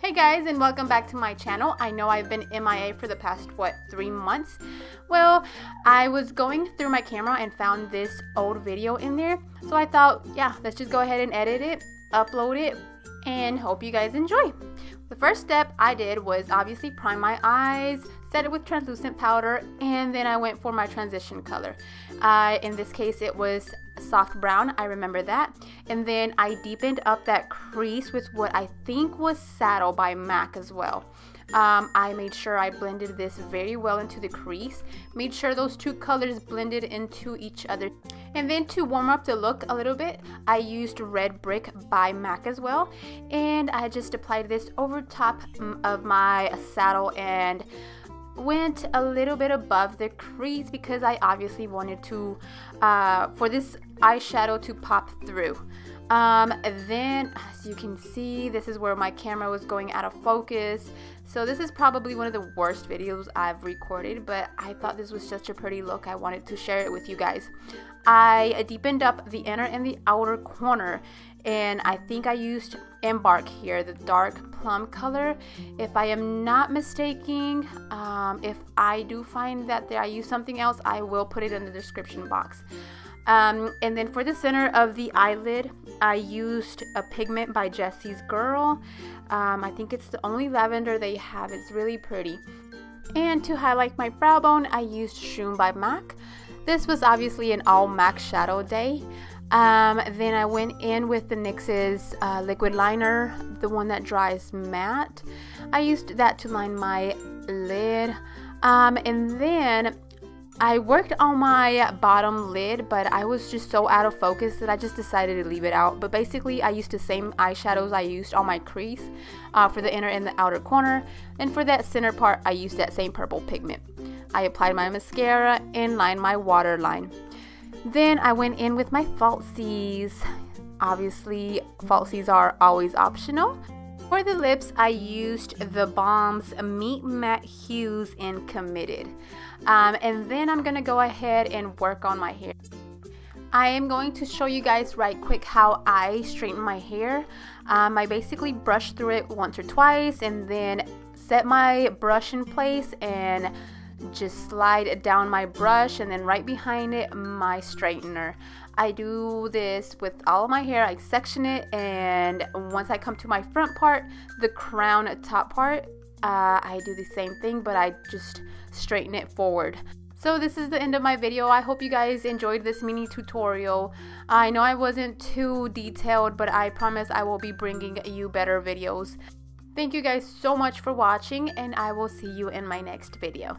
Hey guys, and welcome back to my channel. I know I've been MIA for the past 3 months. Well, I was going through my camera and found this old video in there, so I thought, yeah, let's just go ahead and edit it, upload it, and hope you guys enjoy. The first step I did was obviously prime my eyes, set it with translucent powder, and then I went for my transition color. In this case it was soft brown, I remember that. And then I deepened up that crease with what I think was Saddle by MAC as well. I made sure I blended this very well into the crease, made sure those two colors blended into each other. And then to warm up the look a little bit, I used Red Brick by MAC as well, and I just applied this over top of my saddle and went a little bit above the crease because I obviously wanted to for this eyeshadow to pop through. Then as you can see, this is where my camera was going out of focus, so this is probably one of the worst videos I've recorded, but I thought this was such a pretty look I wanted to share it with you guys. I deepened up the inner and the outer corner, and I think I used Embark here, the dark plum color, if I am not mistaken. If I do find that I use something else, I will put it in the description box. And then for the center of the eyelid, I used a pigment by Jessie's Girl. I think it's the only lavender they have. It's really pretty. And to highlight my brow bone, I used Shroom by MAC. This was obviously an all MAC shadow day. Then I went in with the NYX's liquid liner, the one that dries matte. I used that to line my lid. And then I worked on my bottom lid, but I was just so out of focus that I just decided to leave it out. But basically I used the same eyeshadows I used on my crease for the inner and the outer corner, and for that center part I used that same purple pigment. I applied my mascara and lined my waterline. Then I went in with my falsies. Obviously falsies are always optional. For the lips, I used the Balm's Meet Matte Hues in Committed. And then I'm gonna go ahead and work on my hair. I am going to show you guys right quick how I straighten my hair. I basically brush through it once or twice and then set my brush in place and just slide down my brush, and then right behind it my straightener. I do this with all of my hair. I section it, and once I come to my front part, the crown top part, I do the same thing, but I just straighten it forward. So this is the end of my video. I hope you guys enjoyed this mini tutorial. I know I wasn't too detailed, but I promise I will be bringing you better videos. Thank you guys so much for watching, and I will see you in my next video.